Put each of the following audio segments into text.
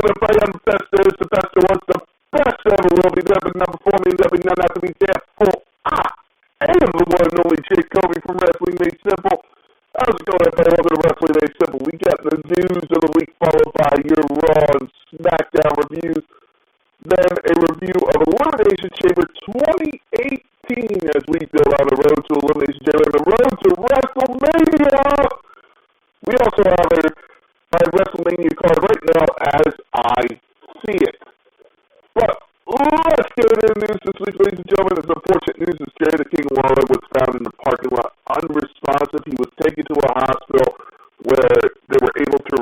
the fight on the best there is the best there was, the best there ever will be. There but number 4 means there'll be none after me. Therefore, I am the one and only Jake Kobe from Wrestling Made Simple. How's it going, everybody? Welcome to Wrestling Made Simple. We got the news of the week followed by your Raw and SmackDown reviews. Then a review of Elimination Chamber 2018 as we build on the road to Elimination Chamber and the road to WrestleMania. We also have my WrestleMania card right now as I see it. But let's get into the news this week, ladies and gentlemen. It's unfortunate news that Jerry the King Lawler was found in the parking lot unresponsive. He was taken to a hospital where they were able to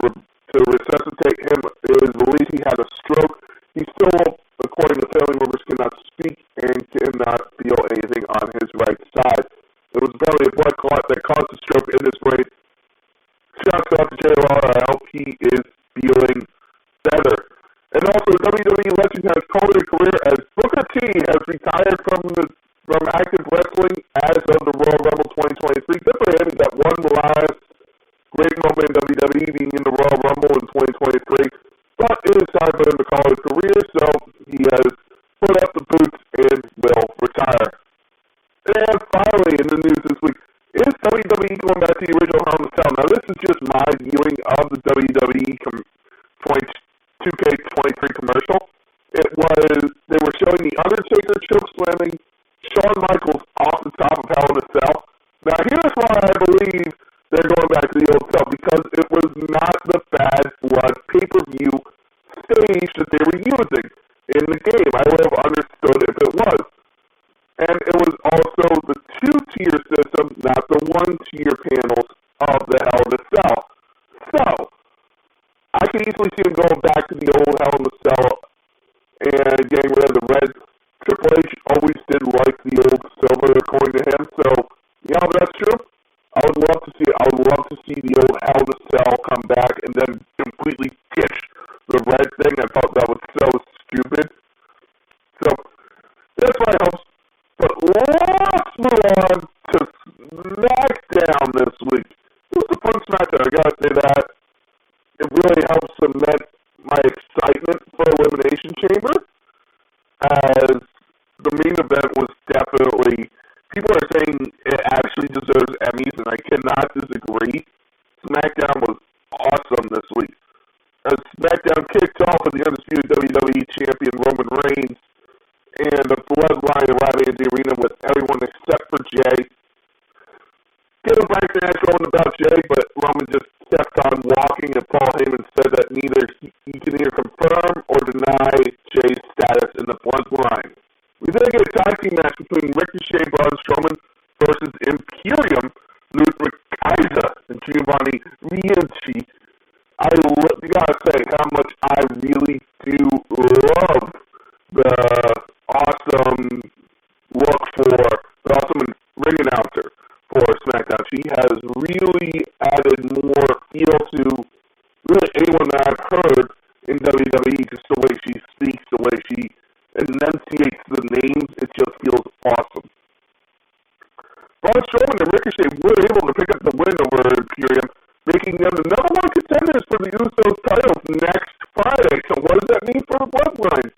resuscitate him. It was believed he had a stroke. He still, according to family members, cannot speak and cannot feel anything on his right side. It was apparently a blood clot that caused the stroke in his brain. Shouts out to Jerry Lawler. I hope he is feeling better. And also, WWE legend has called it a career as Booker T has retired from active wrestling as of the Royal Rumble 2023. Good for him. He got one last great moment in WWE being in the Royal Rumble in 2023. But it is time for him to call it a career, so he has put up the boots and will retire. And finally, in the news this week, is WWE going back to the original Hell in a Cell? Now, this is just my viewing of the WWE 2K23 commercial. They were showing The Undertaker choke slamming Shawn Michaels off the top of Hell in a Cell. Now, here's why I believe they're going back to the old cell, because it was not the Bad Blood pay-per-view stage that they were using in the game. I would have understood if it was. And it was also the 2-tier system, not the 1-tier panels of the Hell in a Cell. So, I can easily see them going back to the old Hell in a Cell and getting rid of the red. Triple H always did like the old silver, according to him. So, yeah, if that's true, I would love to see it. I would love to see the old Hell in a Cell come back and then completely ditch the red thing. I thought that was so stupid. So, that's my hopes. But let's move on to SmackDown this week. It was a fun SmackDown, I gotta say that. It really helps cement my excitement for Elimination Chamber, as the main event was definitely, people are saying it actually deserves Emmys, and I cannot disagree. SmackDown was awesome this week. As SmackDown kicked off with the undisputed WWE Champion Roman Reigns, and the bloodline arriving in the arena with everyone except for Jay. Getting back to Nash Roman about Jay, but Roman just kept on walking, and Paul Heyman said that he can either confirm or deny Jay's status in the bloodline. We then get a tag team match between Ricochet, Braun Strowman versus Imperium, Ludwig Kaiser, and Giovanni Ricci. I gotta say how much I really do love the awesome look for the awesome ring announcer for SmackDown. She has really added more feel to really anyone that I've heard in WWE, just the way she speaks, the way she enunciates the names. It just feels awesome. Braun Strowman and Ricochet were able to pick up the win over Imperium, making them the number one contenders for the Usos titles next Friday. So what does that mean for the bloodline?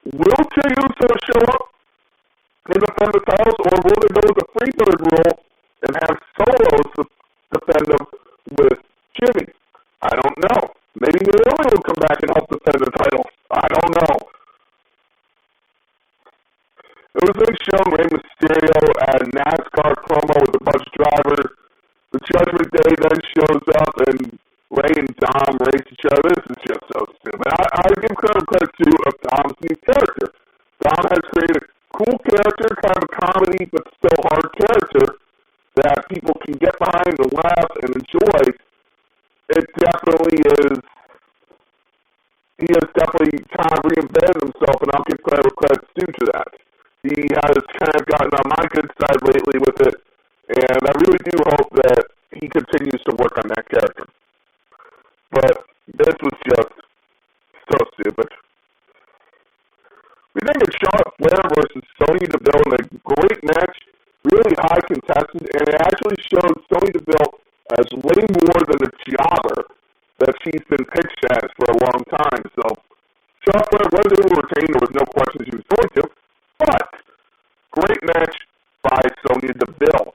Will Jey Uso show up and defend the titles, or will they go with the Freebird rule and have Solos defend them with Jimmy? I don't know. Maybe Naomi will come back and help defend the titles. I don't know. It was then shown Rey Mysterio at a NASCAR promo with a bunch of drivers. The Judgment Day then shows up, and Rey and Dom race each other. This is just so stupid. I give credit to Dom's new character. Dom has created a cool character, kind of a comedy, but still hard character that people can get behind and laugh and enjoy. It definitely is. He has definitely kind of reinvented himself, and I'll give credit due to that. He has kind of gotten on my good side lately with it, and I really do hope that he continues to work on that character. But this was just so stupid. We then get Charlotte Flair versus Sonya Deville in a great match, really high contested, and it actually showed Sonya Deville as way more than a jobber that she's been pitched as for a long time. So was able to retain. There was no question she was going to. But great match by Sonya Deville.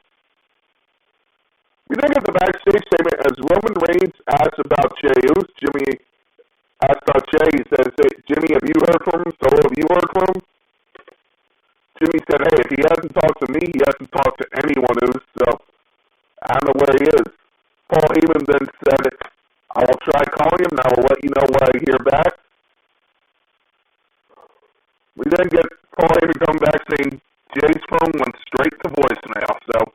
We then get the backstage segment as Roman Reigns asks about Jey Uso. Jimmy asked about Jey. He says, hey, Jimmy, have you heard from him? Solo, have you heard from him? Jimmy said, hey, if he hasn't talked to me, he hasn't talked to anyone else, so I don't know where he is. Paul Heyman then said, I will try calling him, and I will let you know when I hear back. We then get Paul Heyman coming back saying Jay's phone went straight to voicemail, so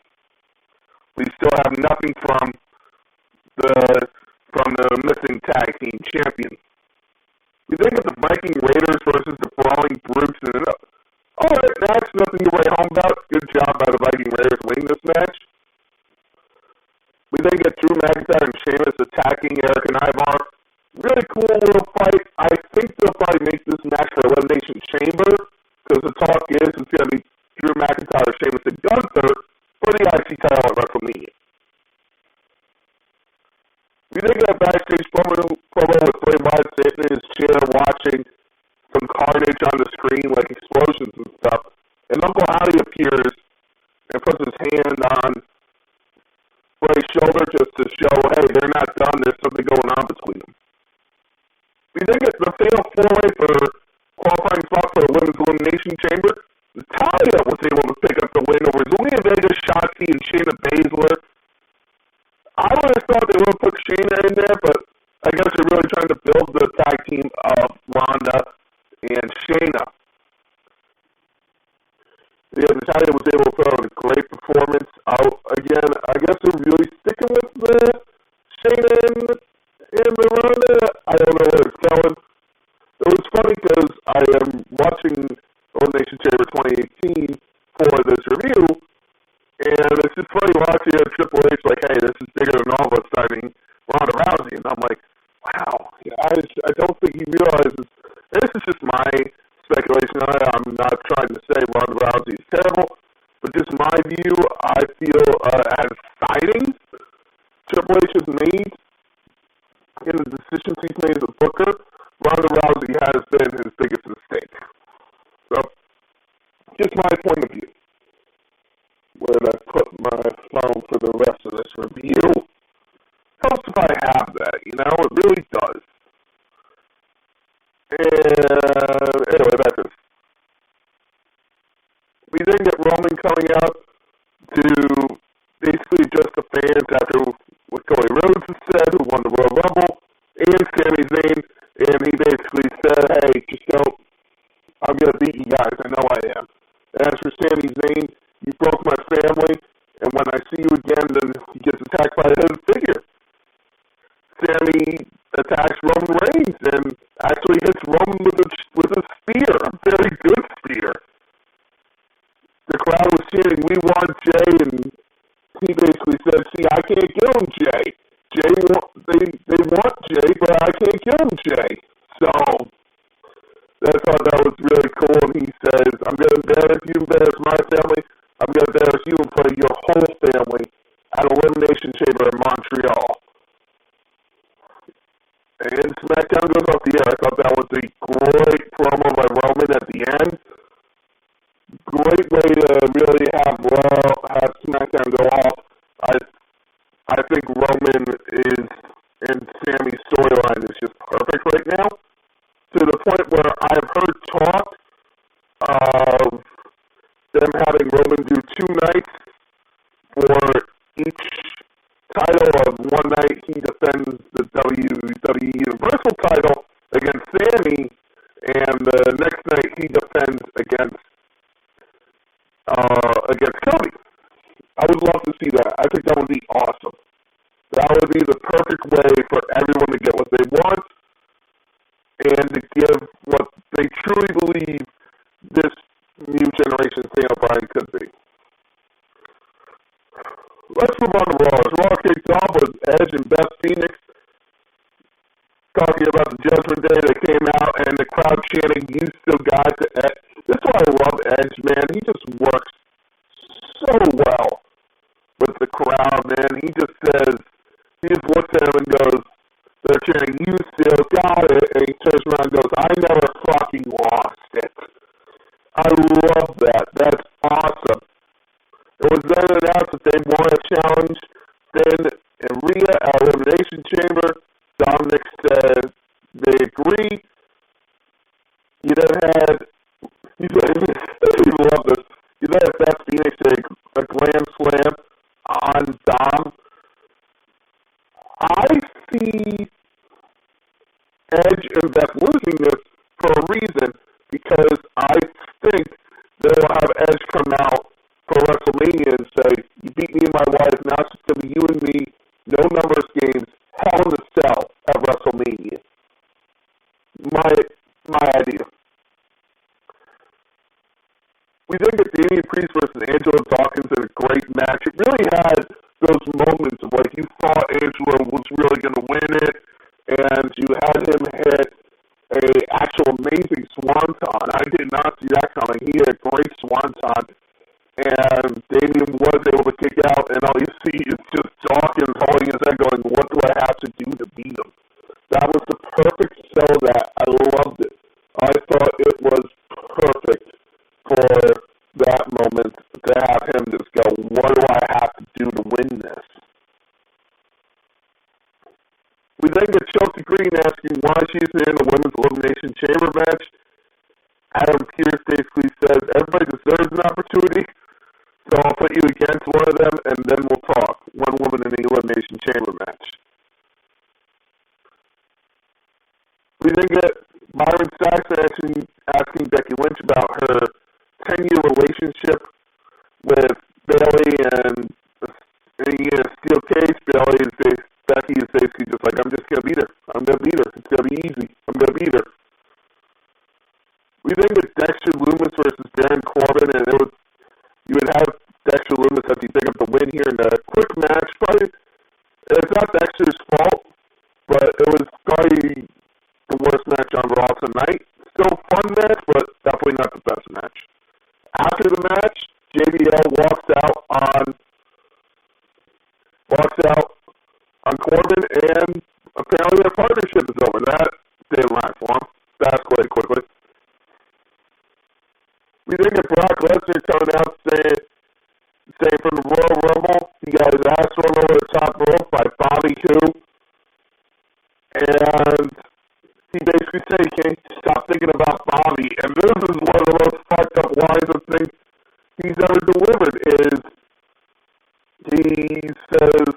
we still have nothing from the missing tag team champion. We then get the Viking Raiders versus the Brawling Brutes, and alright, match, nothing to write home about. Good job by the Viking Raiders winning this match. We then get Drew McIntyre and Sheamus attacking Eric and Ivar. Really cool little fight. I think they'll probably make this match for Elimination Chamber, because the talk is it's going to be Drew McIntyre, Sheamus, and Gunther for the IC title at WrestleMania. We then get a backstage promo with Bray Wyatt sitting in his chair watching some carnage on the screen, like explosions and stuff. And Uncle Howdy appears and puts his hand on Bray's shoulder just to show, hey, they're not done. There's something going on between them. We then get the fatal four-way for qualifying spot for the Women's Elimination Chamber. Natalya was able to pick up the win over Zelina Vega, Shotzi, and Shayna Baszler. I would have thought they would have put Shayna in there, but I guess they're really trying to build the tag team of Ronda and Shayna. Yeah, Natalya was able to throw in a great performance out again. I guess they're really sticking with the Shayna and the Ronda. I don't know where it's going. It was funny because I am watching Elimination Chamber 2018 for this review, and it's just funny watching Triple H like, hey, this is bigger than all of us signing Ronda Rousey, and I'm like, wow, I don't think he realizes. This is just my speculation. I'm not trying to say Ronda Rousey is terrible, but just my view, I feel as signings Triple H has made in the decisions he's made as a booker, Ronda Rousey has been his biggest mistake. So, just my point of view. Where did I put my phone for the rest of this review? Helps if I have that, it really does. And anyway, that's it. We then get Roman coming out to basically address the fans after what Cody Rhodes has said, who won the Royal Rumble, and Sami Zayn, and he basically said, hey, just don't, I'm going to beat you guys, I know I am. And as for Sami Zayn, you broke my family, and when I see you again, then he gets attacked by a hidden figure. Sami attacks Roman Reigns and actually hits Roman with a spear, a very good spear. The crowd was chanting, we want Jay, and he basically said, see, I can't kill him, Jay. They want Jay, but I can't kill him, Jay. So, I thought that was really cool, and he says, I'm going to embarrass you, embarrass my family, I'm going to embarrass you in front of your whole family at Elimination Chamber in Montreal. And SmackDown goes off the air. I thought that was a great promo by Roman at the end. Great way to really have SmackDown go off. I think Roman and Sami's storyline is just perfect right now. To the point where I've heard talk of them having Roman do 2 nights for each title. Of one night he defends the WWE Universal title against Sami, and the next night he defends against Cody. I would love to see that. I think that would be awesome. That would be the perfect way for everyone to get what they want and to give what they truly believe this new generation Daniel Bryan could be. Let's move on to Raw. As Raw kicked off with Edge and Beth Phoenix talking about the Judgment Day. They came out and the crowd chanting, you still got to Edge. This is why I love Edge, man. He just works so well with the crowd, man. He just looks at him and goes, they're cheering, you still got it, and he turns around and goes, I never fucking lost it. I love that. That's awesome. It was then announced that they won a challenge. Then in Rhea at Elimination Chamber, Dominic said they agree. You then had, I love this. You then had Beth Phoenix a Grand Slam on Dom. I see Edge and Beth losing this for a reason, because I think they'll have Edge come out for WrestleMania and say, you beat me and my wife, now it's just going to be you and me, no numbers games, Hell in a Cell at WrestleMania. My idea. We then get Damian Priest versus Angelo Dawkins in a great match. It really had those moments of like you thought Angelo was really going to win it, and you had him hit a actual amazing swanton. I did not see that coming. He had a great swanton, and Damian was able to kick out, and all you see is just Dawkins holding his head going, what do I have to do to beat him? That was the perfect sell that. I loved it. I thought it was perfect for that moment to have him just go, what do I have to do to win this? We then get Chelsea Green asking why she's in a women's elimination chamber match. Adam Pearce basically says, everybody deserves an opportunity, so I'll put you against one of them, and then we'll talk. One woman in the elimination chamber match. We then get Byron Saxton asking Becky Lynch about her 10-year relationship with Bayley and in a steel case. Becky is basically just like, I'm just going to beat her. I'm going to beat her. It's going to be easy. I'm going to beat her. We then get Dexter Lumis versus Baron Corbin, and you would have Dexter Lumis as he pick up the win here in a quick match. Probably, it's not Dexter's fault, but it was probably the worst match on Raw tonight. Still a fun match, but definitely not the best match. After the match, JBL walks out on Corbin, and apparently their partnership is over. That didn't last long. That escalated quickly. We then get Brock Lesnar coming out saying from the Royal Rumble, he got his ass thrown over the top rope by Bobby Hughes, and he basically said he can't stop thinking about Bobby, and this is one of the most fucked up lines of things he's ever delivered, is he says,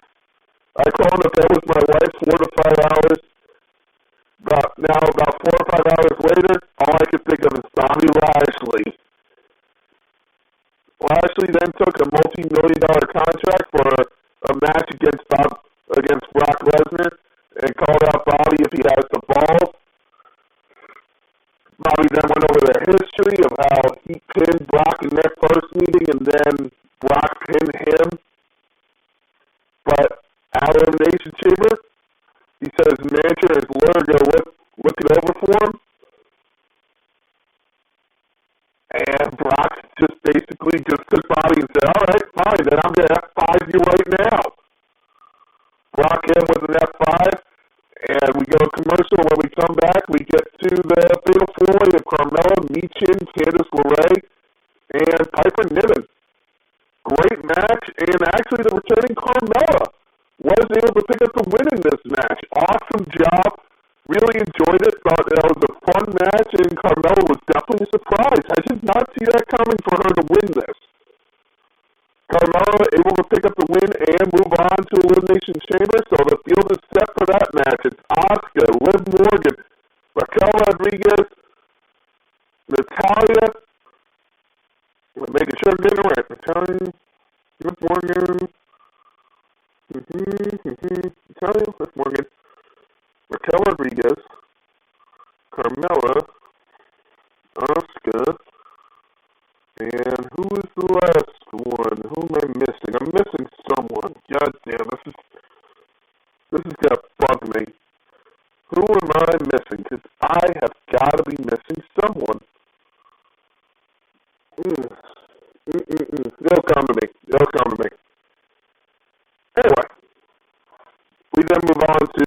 I called in to bed with my wife 4 to 5 hours. About 4 or 5 hours later, all I could think of is Bobby Lashley. Lashley then took a multi-million-dollar contract for a match against Brock Lesnar and called out Bobby if he has the balls. Bobby then went over the history of how he pinned Brock in their first meeting and then Brock pinned him. But at Elimination Chamber, he said his manager and his lawyer go look it over for him. And Brock just basically just took Bobby and said, all right, fine, then I'm going to F5 you right now. Brock him with an F5, and we go to commercial. When we come back, we get to the fatal four-way of Carmella, Michin, Candice LeRae, and Piper Niven. Great match, and actually the returning Carmella was able to pick up the win in this match. Awesome job. Really enjoyed it. Thought that was a fun match, and Carmella was definitely surprised. I did not see that coming for her to win this. Carmella able to pick up the win and move on to Elimination Chamber, so the field is set for that match. It's Asuka, Liv Morgan, Raquel Rodriguez, Natalya. We're making sure I'm getting it right. Natalya, Liv Morgan, Natalya, Liv Morgan, Raquel Rodriguez, Carmella, Asuka, and who is the last one? Who am I missing? I'm missing someone. God damn, this is gonna bug me. Who am I missing? Because I have got to be missing someone. It'll come to me. Anyway, we then move on to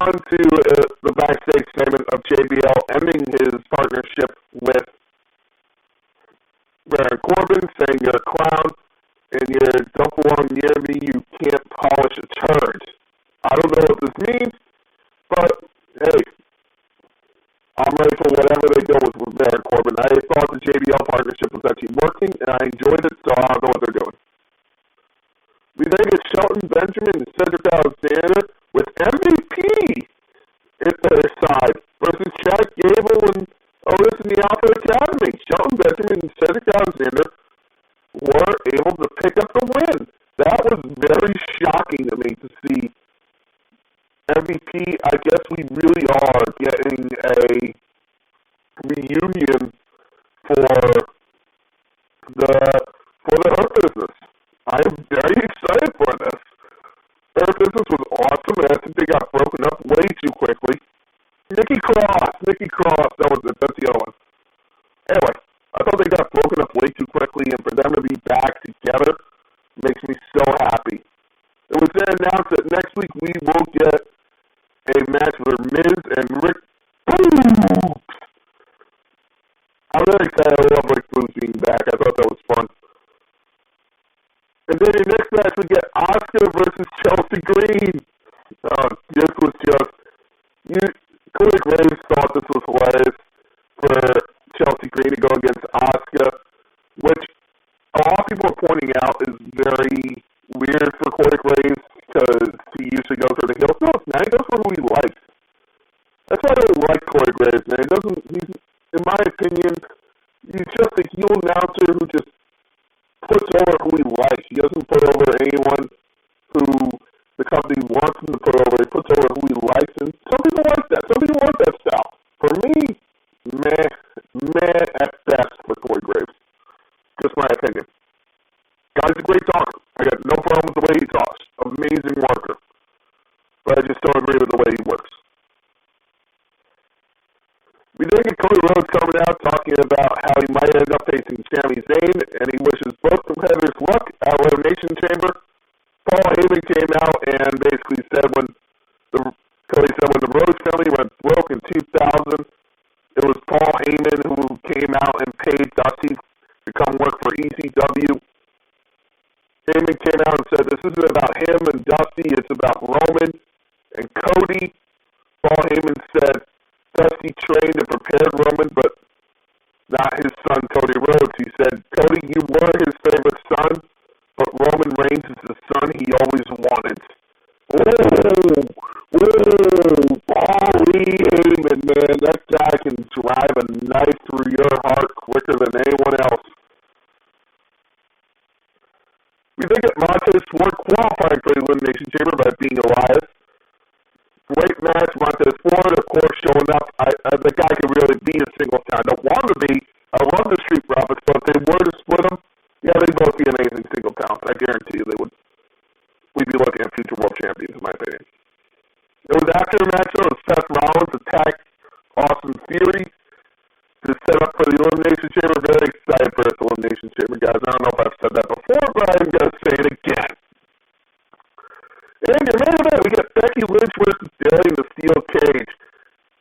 on to the backstage segment of JBL ending his partnership with Baron Corbin, saying you're a clown and you don't belong near me, you can't polish a turd. I don't know what this means, but hey, I'm ready for whatever they go with Baron Corbin. I thought the JBL partnership was actually working, and I enjoyed it, so I don't know what they're doing. We then get Shelton Benjamin and Cedric Alexander with MVP at their side versus Chad Gable and Otis in the Alpha Academy. Shelton Benjamin and Cedric Alexander were able to pick up the win. That was very shocking to me to see. MVP, I guess we really are getting a reunion for the Hurt Business. I am very excited for this. Hurt Business was awesome, and I think they got broken up way too quickly. Nikki Cross, that's the other one. Anyway, I thought they got broken up way too quickly, and for them to be back together makes me so happy. It was then announced that next week we will get a match for Miz and Rick Boogs. I'm really excited. I love Rick Boogs being back. I thought that was fun. And then the next match we get Asuka versus Chelsea Green. This was just... Corey Graves thought this was hilarious for Chelsea Green to go against Asuka, which a lot of people are pointing out is very weird for Corey Graves because he usually goes for the heel. No, it's not. He goes for who he likes. That's why I don't like Corey Graves, man. He's, in my opinion, he's just a heel announcer who just puts over who he likes. He doesn't put over anyone who the company wants him to put over. He puts over who he likes, and some people like that. Some people want that style. For me, meh at best for Corey Graves. Just my opinion. Guy's a great talker. I got no problem with the way he talks. Amazing worker. But I just don't agree with the way he works. We then get Cody Rhodes coming out talking about how he might end up facing Sami Zayn, and he wishes both competitors luck at Elimination Chamber. Paul Heyman came out and basically said Cody said when the Rhodes family went broke in 2000, it was Paul Heyman who came out and paid Dusty to come work for ECW. Heyman came out and said this isn't about him and Dusty, it's about Roman and Cody. Paul Heyman said Dusty trained and prepared Roman, but not his son Cody Rhodes. He said, Cody, you were his favorite son, but Roman Reigns is the son he always wanted. Paulie Heyman, man, that guy can drive a knife through your heart quicker than anyone else. We think that Montez Ford qualifying for the Elimination Chamber by beating Elias. Great match, Montez Ford, of course, showing up. The guy can really be a single time. I don't want to be. I love the Street Profits, but if they were to split them, yeah, they'd both be amazing single talents. I guarantee you they would. We'd be looking at future world champions, in my opinion. It was after the match, though, Seth Rollins attacked Austin Theory to set up for the Elimination Chamber. Very excited for this Elimination Chamber, guys. I don't know if I've said that before, but I'm going to say it again. And your main event, we get Becky Lynch versus Bayley in the steel cage.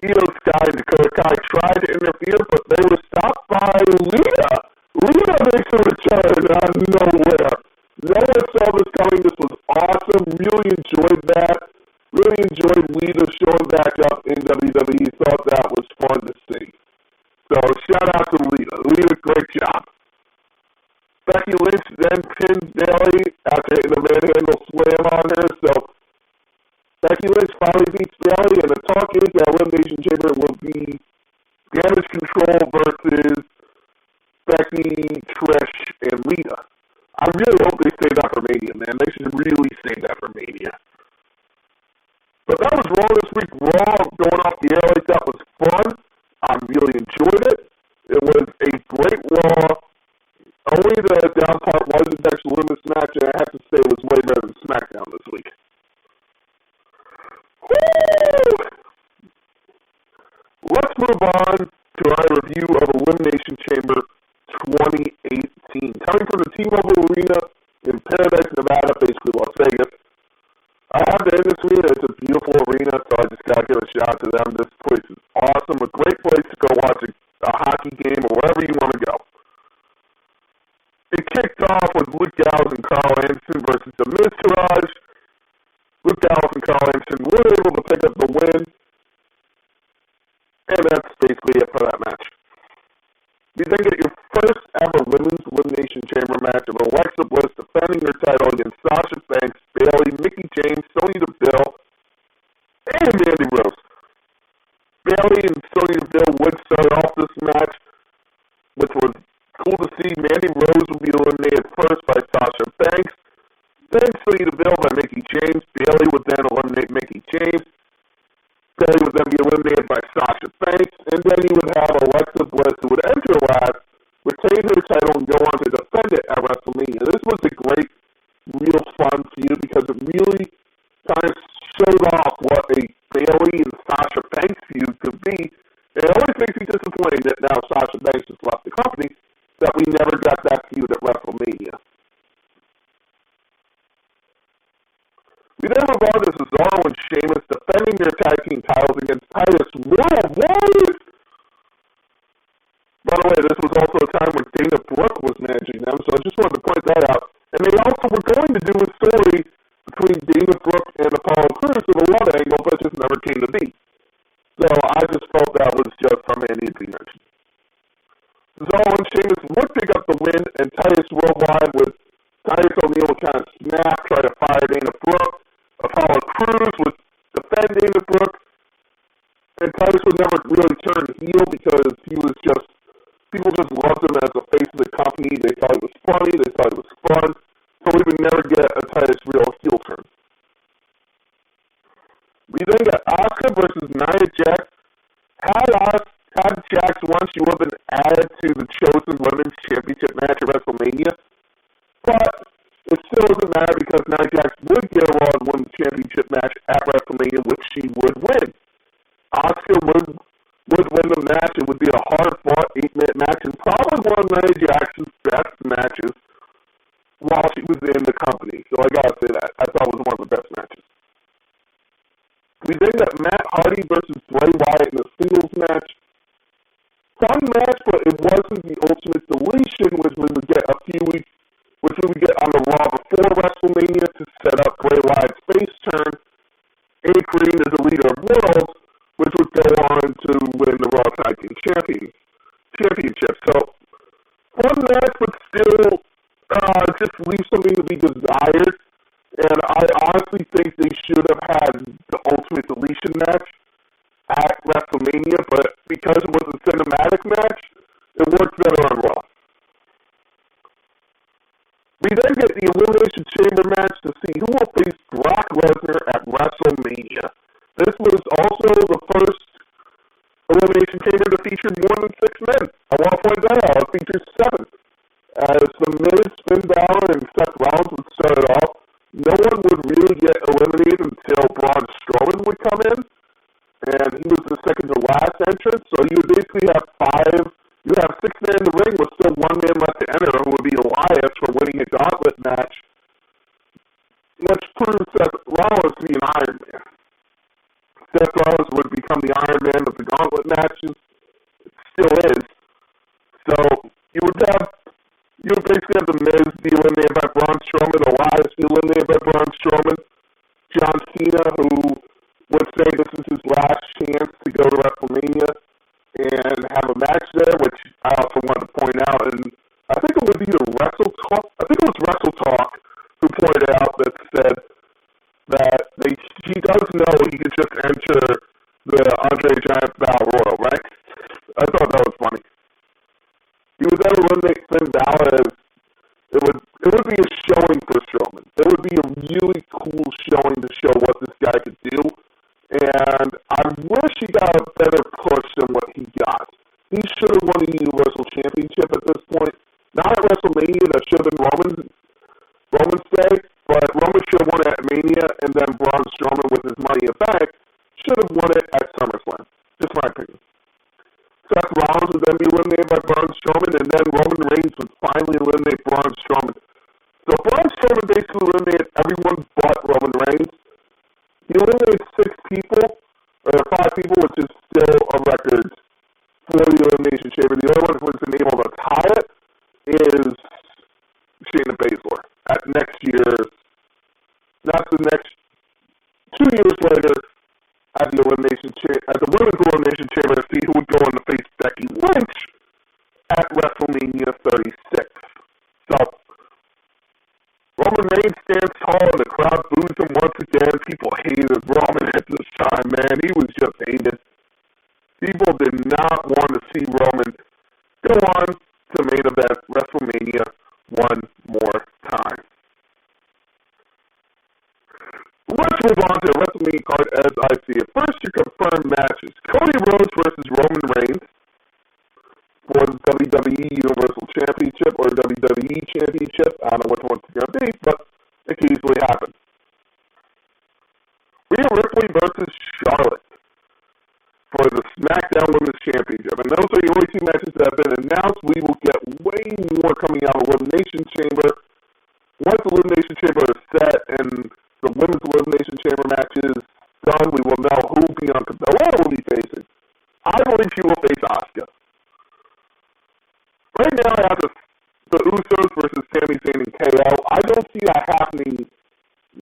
Io Sky and Dakota Kai tried to interfere, but they were stopped by Lita. Lita makes a return out of nowhere. No one saw this coming. This was awesome. Really enjoyed that. Really enjoyed Lita showing back up in WWE. Thought that was fun to see. So shout out to Lita. Lita, great job. Becky Lynch then pins Bayley after hitting the manhandle slam on her. So Becky Lynch finally beats Bayley, and the talk is that Elimination Chamber will be Damage Control versus Becky, Trish, and Lita. I really hope they save that for Mania, man. They should really save that for Mania. But that was Raw this week. Raw going off the air like that was fun. I really enjoyed it. It was a great Raw. Only the down part was the Dexter Lumis match, and I have to say it was way better than SmackDown this week. Woo! Let's move on to our review of Elimination Chamber 2018. Coming from the T-Mobile Arena in Paradise, Nevada, basically Las Vegas. I have to end this arena. It's a beautiful arena, so I just gotta give a shout out to them. This place is awesome. A great place to go watch a hockey game or wherever you want to go. It kicked off with Luke Gallows and Carl Anderson versus the Miz Taraj. Luke Gallows and Carl Anderson were able to pick up the win. And that's basically it for that match. You then get your first ever Women's Elimination Chamber match of Alexa Bliss defending her title against Sasha Banks, Bayley, Mickie James, Sonya Deville, and Mandy Rose. Bayley and Sonya Deville would start off this match, which was cool to see. Mandy Rose would be eliminated first by Sasha Banks, then Sonya Deville by Mickie James. Bayley would then eliminate Mickie James. Bayley would then be eliminated by Sasha Banks, and then you would have Alexa Bliss, who would enter last, retain her title, and go on to defend it at WrestleMania. This was a great, real fun feud because it really kind of showed off what a Bayley and Sasha Banks feud could be. And it always makes me disappointed that now Sasha Banks has left the company, that we never got that feud at WrestleMania. We then move on to Cesaro and Sheamus defending their tag team titles against Titus Worldwide. By the way, this was also a time when Dana Brooke was managing them, so I just wanted to point that out. And they also were going to do a story between Dana Brooke and Apollo Crews in a one angle, but it just never came to be. So I just felt that was just something I needed to mention. Cesaro and Sheamus would pick up the win, and Titus Worldwide with Titus O'Neil would kind of snap, try to fire Dana Brooke. Apollo Crews would defend Dana Brooke, and Titus would never really turn heel because he was just, people just loved him as the face of the company. They thought it was funny, they thought it was fun, so we would never get a Titus real heel turn. We then got Asuka versus Nia Jax. Had Jax won, she would have been added to the Chosen Women's Championship match at WrestleMania, but it still doesn't matter because Nia Jax would get a Raw Women's Championship match at WrestleMania, which she would win. Asuka would win the match. It would be a hard-fought 8-minute match and probably one of Nia Jax's best matches while she was in the company. So I gotta say that. I thought it was one of the best matches. We then got Matt Hardy versus Bray Wyatt in a singles match. Fun match, but it wasn't the Ultimate Deletion, which we would get on the Raw before WrestleMania to set up Bray Wyatt's face turn. A-Cream as the leader of Worlds, which would go on to win the Raw Tag Team Championship. So, fun match, but still just leaves something to be desired. And I honestly think they should have had the Ultimate Deletion match at WrestleMania, but because it was a cinematic match, it worked better on Raw. We then get the Elimination Chamber match to see who will face Brock Lesnar at WrestleMania. This was also the first Elimination Chamber to feature more than 6 men. I want to point that out. It features 7. As The Miz, Finn Balor, and Seth Rollins would start it off, no one would really get eliminated until Braun Strowman would come in, and he was the second to last entrance, so you would basically have 6 men in the ring with still 1 man left to enter, who would be Elias for winning a gauntlet match, which proved Seth Rollins to be an Iron Man. Seth Rollins would become the Iron Man of the gauntlet matches. It still is. So you would basically have The Miz be eliminated by Braun Strowman, Elias be eliminated by Braun Strowman, John Cena, who would say this is his last chance to go to WrestleMania and have a match there, which I also wanted to point out. And I think it was either Wrestle Talk who pointed out that said that he does know he could just enter the Andre the Giant Battle Royal, right? I thought that was funny. He would then eliminate Finn Balor as it would be a showing for Strowman. It would be a really cool showing to show what this guy could do. And I wish he got a better push than what he got. He should have won the Universal Championship at this point. Not at WrestleMania, that should have been Roman's day, but Roman should have won it at Mania, and then Braun Strowman, with his money in the bank, should have won it at SummerSlam. Just my opinion. Seth Rollins would then be eliminated by Braun Strowman, and then Roman Reigns would finally eliminate Braun Strowman. So Braun Strowman basically eliminated everyone but Roman Reigns. He eliminated 6 people, records for the Elimination Chamber. The only one who's been able to tie it is Shayna Baszler. At next year's, not the next 2 years later, at the Women's Elimination Chamber, to see who would go on to face Becky Lynch at WrestleMania 36. So, Roman Reigns stands tall and the crowd boos him once again. People hated Roman at this time, man. He was just hated. People did not want to see Roman go on to main event WrestleMania one more time. Let's move on to the WrestleMania card as I see it. First, your confirmed matches. Cody Rhodes versus Roman Reigns for the WWE Universal Championship or WWE Championship. I don't know which one's going to be, but it can easily happen. Rhea Ripley versus Charlotte for the SmackDown Women's Championship. And those are the only two matches that have been announced. We will get way more coming out of Elimination Chamber. Once the Elimination Chamber is set and the Women's Elimination Chamber matches done, we will know who Bianca Belair will be facing. I believe she will face Asuka. Right now, I have the Usos versus Sami Zayn and KO. I don't see that happening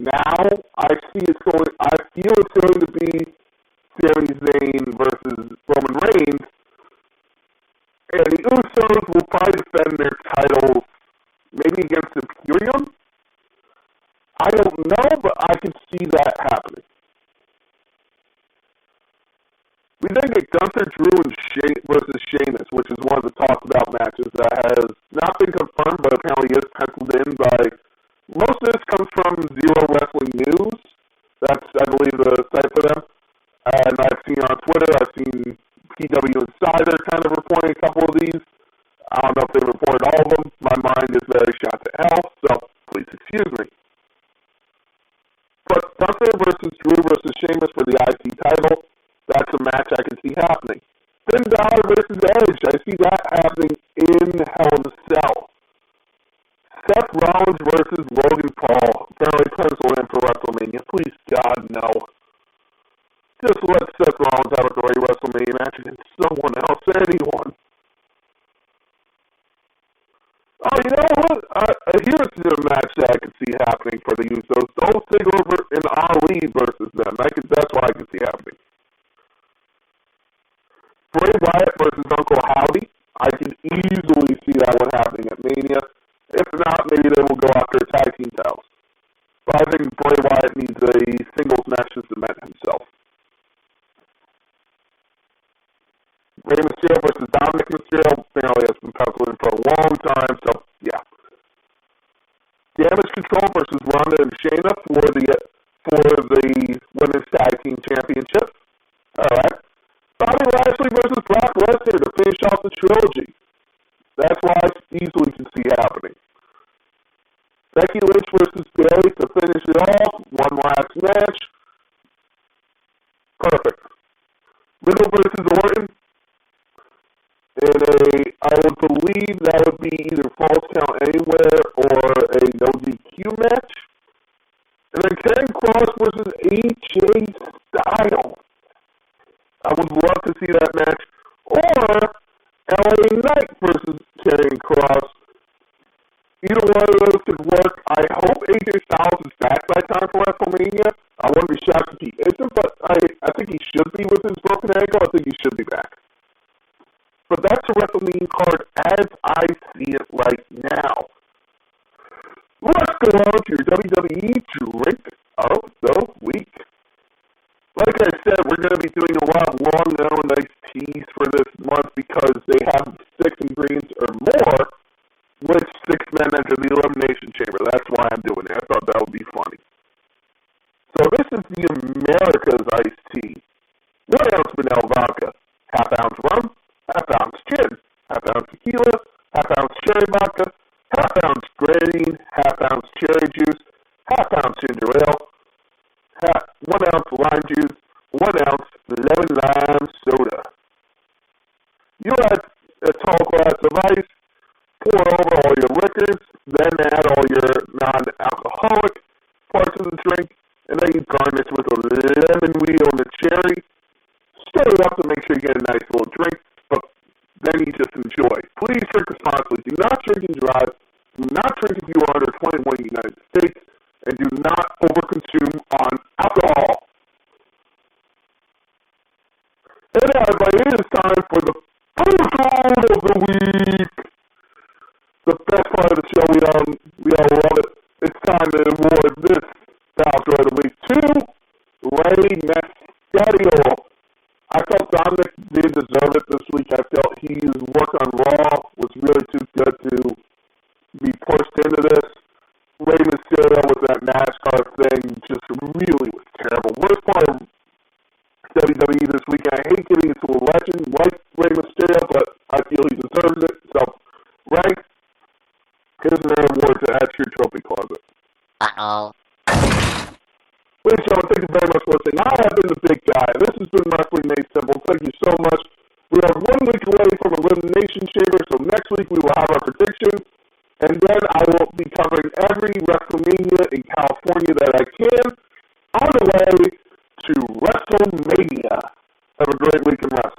now. I feel it's going to be Sami Zayn versus Roman Reigns, and the Usos will probably defend their titles maybe against Imperium. I don't know, but I can see that happening. We then get Gunther, Drew, and versus Sheamus, which is one of the talked about matches that has not been confirmed, but apparently is penciled in by. Most of this comes from Zero Wrestling News. That's, I believe, the site for them. And I've seen on Twitter, I've seen PW Insider kind of reporting a couple of these. I don't know if they reported all of them. My mind is very shot to hell, so please excuse me. But Gunther versus Drew versus Sheamus for the IC title. That's a match I can see happening. Finn Balor versus Edge. I see that happening in Hell in a Cell. Seth Rollins versus Logan Paul. Apparently penciled in for WrestleMania. Please, God, no. Just let Seth Rollins have a great WrestleMania match against someone else, anyone. Oh, you know what? Here's the match that I can see happening for the Usos. Dolph Ziggler and Ali versus them. That's what I can see happening. Bray Wyatt versus Uncle Howdy. I can easily see that one happening at Mania. If not, maybe they will go after a tag team titles. But I think Bray Wyatt needs a singles match to cement himself. Rey Mysterio versus Dominic Mysterio apparently has been penciled in for a long time, so yeah. Damage Control versus Ronda and Shayna for the Women's Tag Team Championship. Alright. Bobby Lashley versus Brock Lesnar to finish off the trilogy. That's what I easily can see happening. Becky Lynch versus Bayley to finish it off. One last match. Perfect. Riddle versus Orton. I would believe that would be either Falls Count Anywhere or a no DQ match. And then Karen Cross versus AJ Styles. I would love to see that match. Or LA Knight versus Karen Cross. Either one of those could work. I hope AJ Styles is back by time for WrestleMania. I wouldn't be shocked if he isn't, but I think he should be with his broken ankle. I think he should be back. But that's a WrestleMania card as I see it right now. Let's go on to your WWE Drink of the Week. Like I said, we're going to be doing a lot of long-known iced teas for this month because they have 6 ingredients or more, which 6 men enter the Elimination Chamber. That's why I'm doing it. I thought that would be funny. So this is the America's iced tea. 1 ounce vanilla vodka, half ounce rum, half ounce gin, half ounce tequila, half ounce cherry vodka, half ounce grenadine, half ounce cherry juice, half ounce ginger ale, 1 ounce lime juice, 1 ounce lemon lime soda. You add a tall glass of ice, pour over all your liquors, then add all your non-alcoholic parts of the drink, and then you garnish with a lemon wheel and a cherry. stir it up to make sure you get a nice little drink, but then you just enjoy. Please drink responsibly. Do not drink and drive. Do not drink if you are under 21 in the United States, and do not overconsume on alcohol. And everybody, it is time for the food of the week. The best part of the show, we all love it. It's time to award this Foul of the Week to Rey Mysterio. I felt Dominic did deserve it this week. I felt his work on Raw was really too good to be pushed into this. Rey Mysterio with that NASCAR thing just really was terrible. Worst part of WWE this week, I hate giving it to a legend like Rey Mysterio, but I feel he deserves it. So, Rey, here's another award to add to your trophy closet. Uh-oh. Ladies and gentlemen, thank you very much for listening. I have been the big guy. This has been Wrestling Made Simple. Thank you so much. We are 1 week away from Elimination Chamber, so next week we will have our predictions, and then I will be covering every WrestleMania in California that I can on the way to WrestleMania. Have a great week in wrestling.